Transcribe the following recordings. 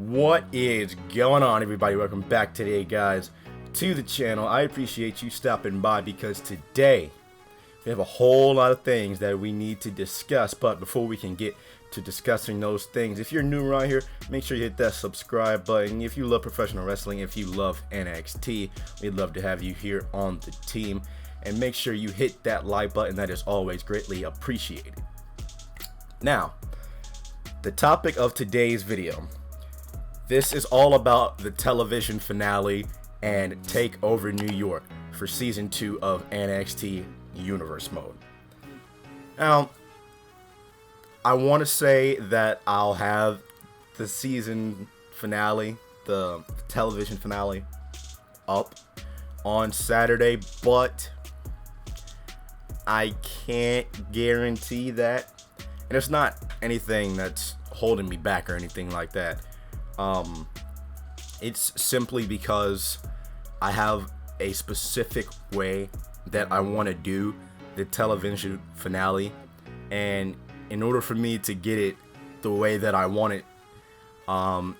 What is going on, everybody? Welcome back today, guys, to the channel. I appreciate you stopping by because today we have a whole lot of things that we need to discuss. But before we can get to discussing those things, if you're new around here, make sure you hit that subscribe button. If you love professional wrestling, if you love NXT, we'd love to have you here on the team. And make sure you hit that like button. That is always greatly appreciated. Now, the topic of today's video. This is all about the television finale and TakeOver New York for Season 2 of NXT Universe Mode. Now, I want to say that I'll have the season finale, the television finale, up on Saturday, but I can't guarantee that. And it's not anything that's holding me back or anything like that. It's simply because I have a specific way that I want to do the television finale, and in order for me to get it the way that I want it,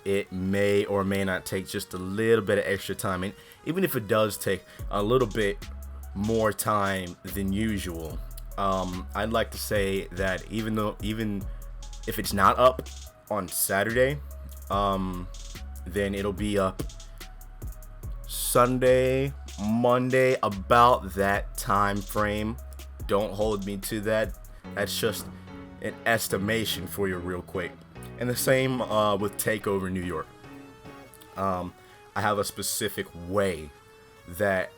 it may or may not take just a little bit of extra time. And even if it does take a little bit more time than usual, I'd like to say that even if it's not up on Saturday, then it'll be up Sunday, Monday, about that time frame. Don't hold me to that. That's just an estimation for you real quick. And the same with TakeOver New York. I have a specific way that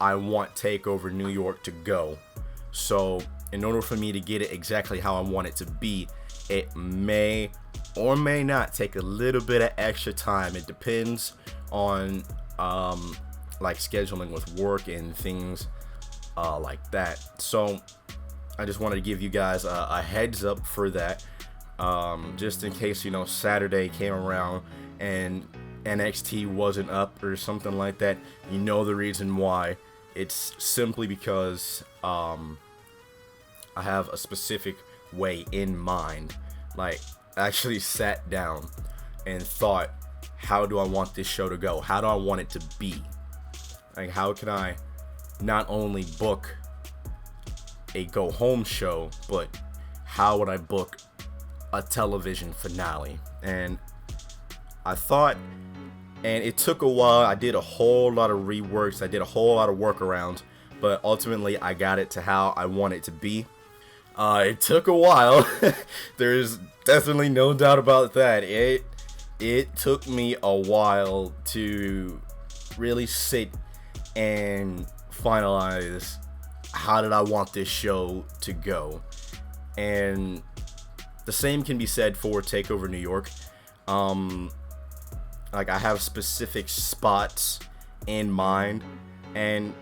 I want TakeOver New York to go. So in order for me to get it exactly how I want it to be, it may or may not take a little bit of extra time. It depends on like scheduling with work and things like that. So I just wanted to give you guys a heads up for that, just in case, you know, Saturday came around and NXT wasn't up or something like that. You know the reason why. It's simply because I have a specific way in mind. Like, actually sat down and thought, how do I want this show to go? How do I want it to be? Like, how can I not only book a go home show, but how would I book a television finale? And I thought, and it took a while. I did a whole lot of reworks. I did a whole lot of workarounds, but ultimately I got it to how I want it to be. It took a while. There's definitely no doubt about that. It took me a while to really sit and finalize how did I want this show to go. And the same can be said for TakeOver New York. Like, I have specific spots in mind, and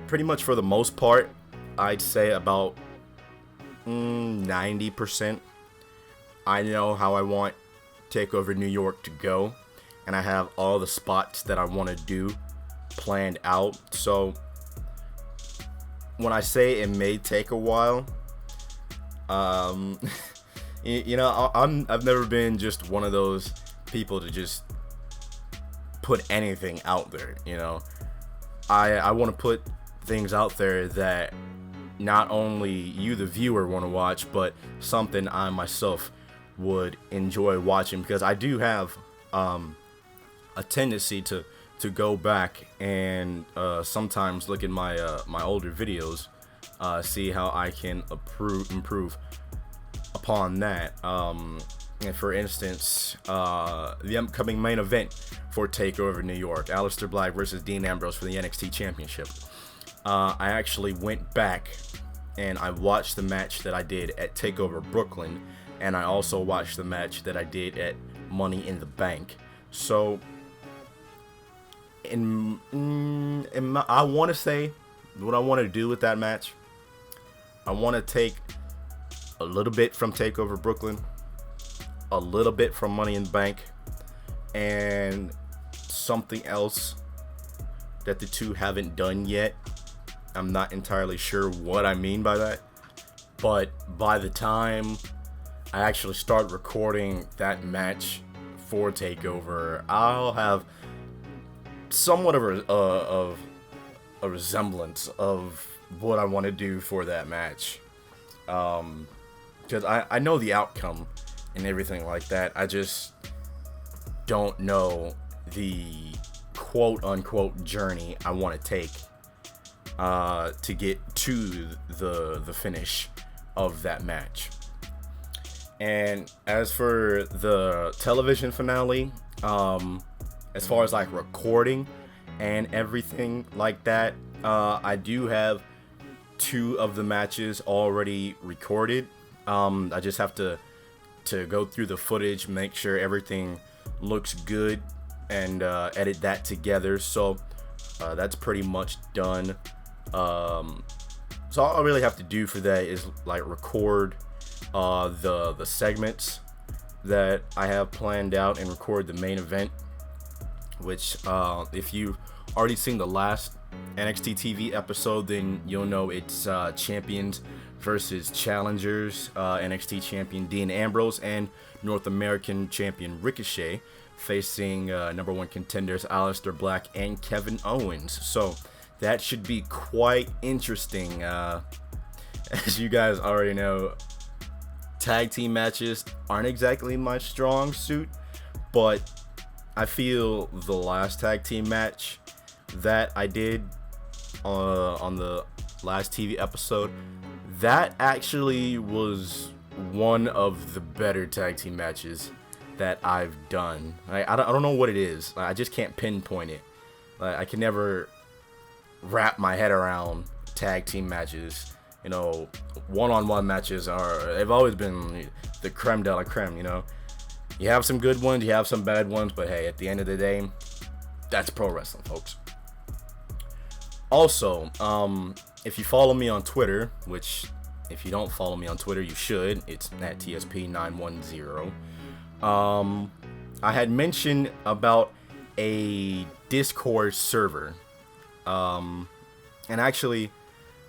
pretty much for the most part, I'd say about 90%. I know how I want TakeOver New York to go, and I have all the spots that I want to do planned out. So when I say it may take a while, you know, I've never been just one of those people to just put anything out there. You know, I want to put things out there that not only you, the viewer, want to watch, but something I myself would enjoy watching, because I do have a tendency to go back and sometimes look at my my older videos, see how I can improve upon that. And for instance, the upcoming main event for TakeOver New York, Aleister Black versus Dean Ambrose for the NXT Championship. I actually went back and I watched the match that I did at TakeOver Brooklyn, and I also watched the match that I did at Money in the Bank. So, I want to say what I want to do with that match. I want to take a little bit from TakeOver Brooklyn, a little bit from Money in the Bank, and something else that the two haven't done yet. I'm not entirely sure what I mean by that, but by the time I actually start recording that match for Takeover, I'll have somewhat of a resemblance of what I want to do for that match. Because I know the outcome and everything like that. I just don't know the quote-unquote journey I want to take to get to the finish of that match. And as for the television finale, as far as like recording and everything like that, I do have 2 of the matches already recorded. I just have to go through the footage, make sure everything looks good, and edit that together. So that's pretty much done. So all I really have to do for that is like record the segments that I have planned out and record the main event, which if you've already seen the last NXT TV episode, then you'll know it's champions versus challengers. NXT champion Dean Ambrose and North American champion Ricochet facing number 1 contenders Aleister Black and Kevin Owens. So that should be quite interesting. As you guys already know, tag team matches aren't exactly my strong suit, but I feel the last tag team match that I did on the last TV episode, that actually was one of the better tag team matches that I've done. I don't know what it is. I just can't pinpoint it. I can never wrap my head around tag team matches. You know, one-on-one matches they've always been the creme de la creme, you know. You have some good ones, you have some bad ones, but hey, at the end of the day, that's pro wrestling, folks. Also, if you follow me on Twitter, which if you don't follow me on Twitter, you should. It's at TSP910. I had mentioned about a Discord server. And actually,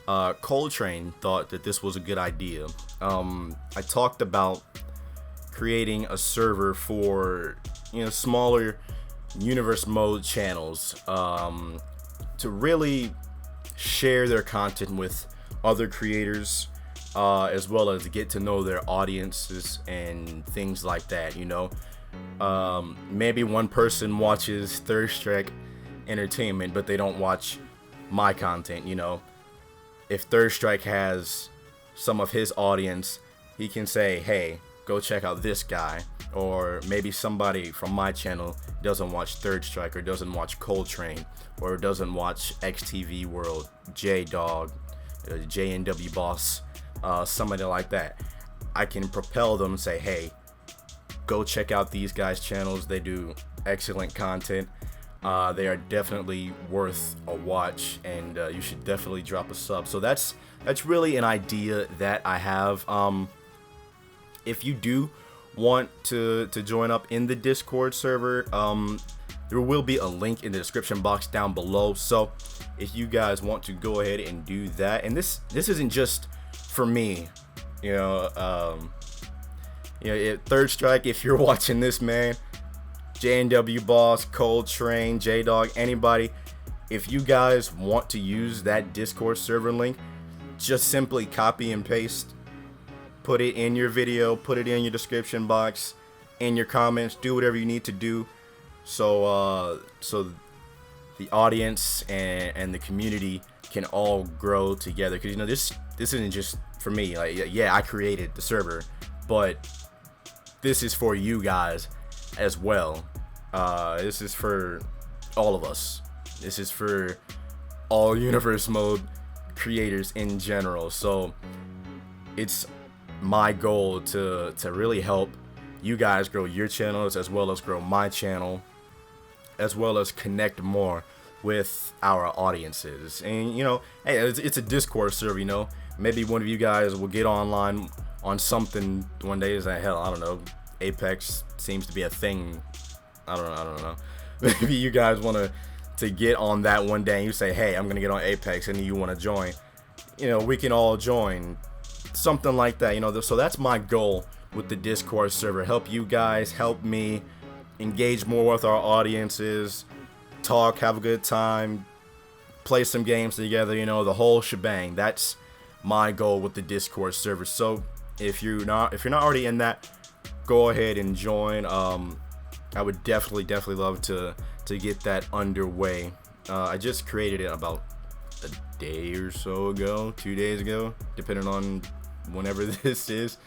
Coltrane thought that this was a good idea. I talked about creating a server for, you know, smaller universe mode channels to really share their content with other creators, as well as get to know their audiences and things like that, you know. Maybe one person watches Third Strike Entertainment, but they don't watch my content, you know. If Third Strike has some of his audience, he can say, hey, go check out this guy. Or maybe somebody from my channel doesn't watch Third Strike, or doesn't watch Coltrane, or doesn't watch XTV World, J-Dog, JNW Boss, somebody like that. I can propel them and say, hey, go check out these guys' channels. They do excellent content. They are definitely worth a watch, and you should definitely drop a sub. So that's really an idea that I have. If you do want to join up in the Discord server, there will be a link in the description box down below. So if you guys want to go ahead and do that, and this isn't just for me, you know, Third Strike, if you're watching this, man, JNW Boss, Coltrane, J-Dog, anybody, if you guys want to use that Discord server link, just simply copy and paste, put it in your video, put it in your description box, in your comments, do whatever you need to do, so the audience and the community can all grow together. Because, you know, this isn't just for me. Like, yeah, I created the server, but this is for you guys as well. This is for all of us. This is for all universe mode creators in general. So it's my goal to really help you guys grow your channels, as well as grow my channel, as well as connect more with our audiences. And, you know, hey, it's a Discord server, you know. Maybe one of you guys will get online on something one day. Is that, hell, I don't know, Apex seems to be a thing. I don't know. Maybe you guys want to get on that one day, and you say, hey, I'm gonna get on Apex, and you want to join. You know, we can all join, something like that, you know. So that's my goal with the Discord server. Help you guys, help me engage more with our audiences, talk, have a good time, play some games together, you know, the whole shebang. That's my goal with the Discord server. So if you're not already in that, go ahead and join. I would definitely love to get that underway. I just created it about a day or so ago, 2 days ago, depending on whenever this is.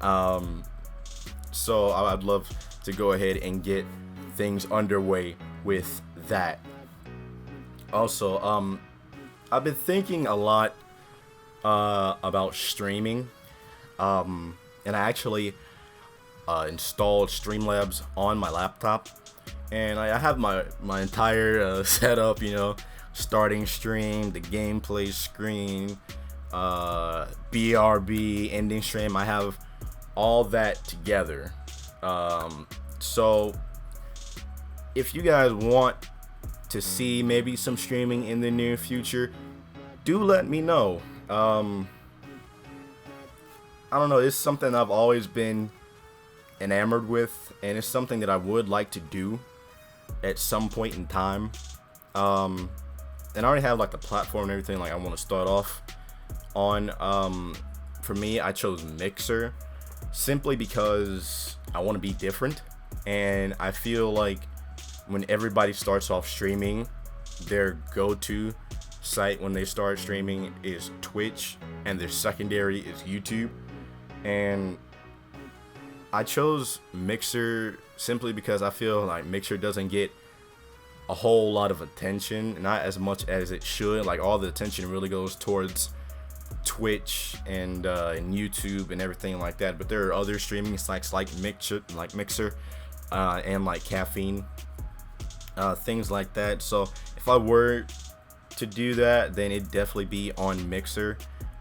So I'd love to go ahead and get things underway with that. Also, I've been thinking a lot about streaming, and I actually installed Streamlabs on my laptop, and I have my entire setup, you know, starting stream, the gameplay screen, BRB, ending stream. I have all that together. So if you guys want to see maybe some streaming in the near future, do let me know. I don't know, it's something I've always been enamored with, and it's something that I would like to do at some point in time. And I already have like the platform and everything like I want to start off on. For me, I chose Mixer simply because I want to be different, and I feel like when everybody starts off streaming, their go-to site when they start streaming is Twitch, and their secondary is YouTube. And I chose Mixer simply because I feel like Mixer doesn't get a whole lot of attention, not as much as it should. Like, all the attention really goes towards Twitch and YouTube and everything like that. But there are other streaming sites like Mixer, and like Caffeine, things like that. So if I were to do that, then it'd definitely be on Mixer,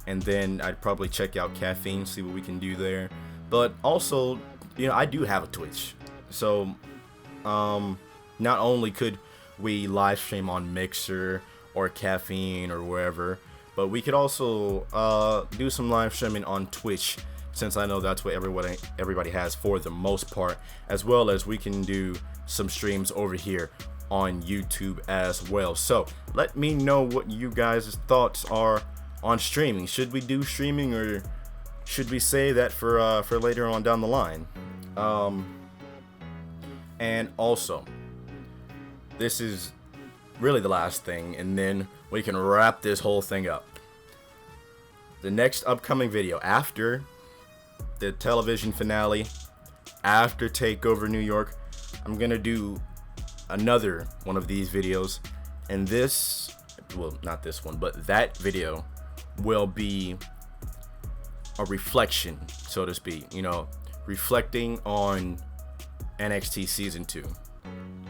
and then I'd probably check out Caffeine, see what we can do there. But also, you know, I do have a Twitch, so not only could we live stream on Mixer or Caffeine or wherever, but we could also do some live streaming on Twitch, since I know that's what everybody has for the most part, as well as we can do some streams over here on YouTube as well. So let me know what you guys' thoughts are on streaming. Should we do streaming, or should we say that for later on down the line? And also, this is really the last thing, and then we can wrap this whole thing up. The next upcoming video after the television finale, after TakeOver New York, I'm gonna do another one of these videos, and this, well, not this one, but that video will be a reflection, so to speak, you know, reflecting on NXT Season 2,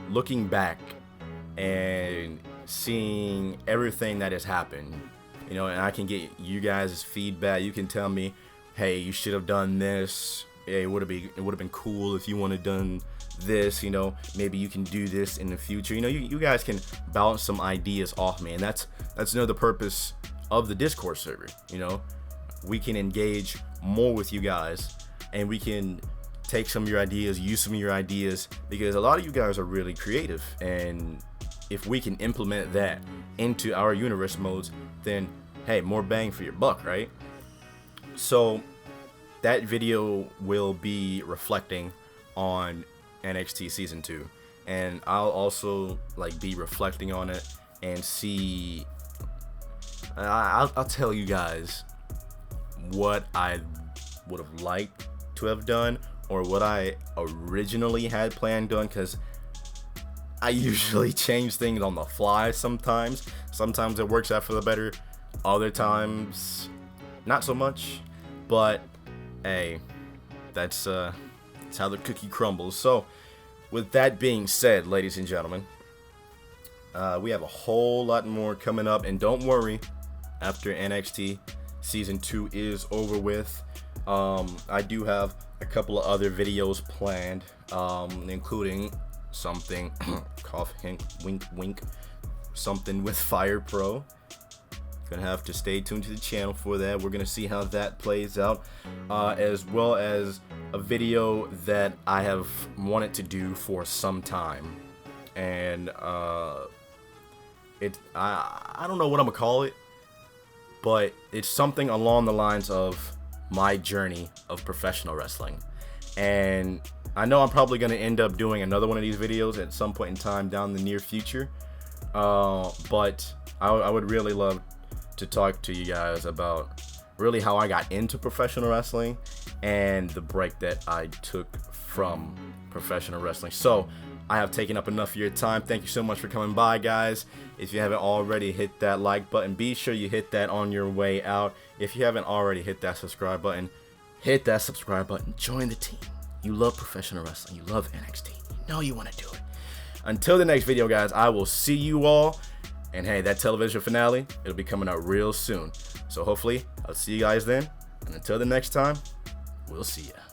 looking back and seeing everything that has happened, you know, and I can get you guys' feedback. You can tell me, hey, you should have done this. Hey, it would have been cool if you would have done this, you know, maybe you can do this in the future. You know, you guys can bounce some ideas off me, and that's another purpose of the Discord server. You know, we can engage more with you guys, and we can take some of your ideas, use some of your ideas, because a lot of you guys are really creative, and if we can implement that into our universe modes, then hey, more bang for your buck, right? So that video will be reflecting on NXT Season 2, and I'll also like be reflecting on it and see, I'll tell you guys what I would have liked to have done, or what I originally had planned done, because I usually change things on the fly sometimes. Sometimes it works out for the better, other times not so much, but hey, that's how the cookie crumbles. So with that being said, ladies and gentlemen, we have a whole lot more coming up, and don't worry, after NXT Season 2 is over with, I do have a couple of other videos planned, including something cough hint wink wink, something with Fire Pro, Gonna have to stay tuned to the channel for that. We're gonna see how that plays out, as well as a video that I have wanted to do for some time, and I don't know what I'm gonna call it, but it's something along the lines of my journey of professional wrestling. And I know I'm probably gonna end up doing another one of these videos at some point in time down the near future, but I would really love to talk to you guys about really how I got into professional wrestling and the break that I took from professional wrestling. So I have taken up enough of your time. Thank you so much for coming by, guys. If you haven't already, hit that like button. Be sure you hit that on your way out. If you haven't already, hit that subscribe button. Hit that subscribe button. Join the team. You love professional wrestling. You love NXT. You know you want to do it. Until the next video, guys, I will see you all. And hey, that television finale, it'll be coming out real soon. So hopefully, I'll see you guys then. And until the next time, we'll see ya.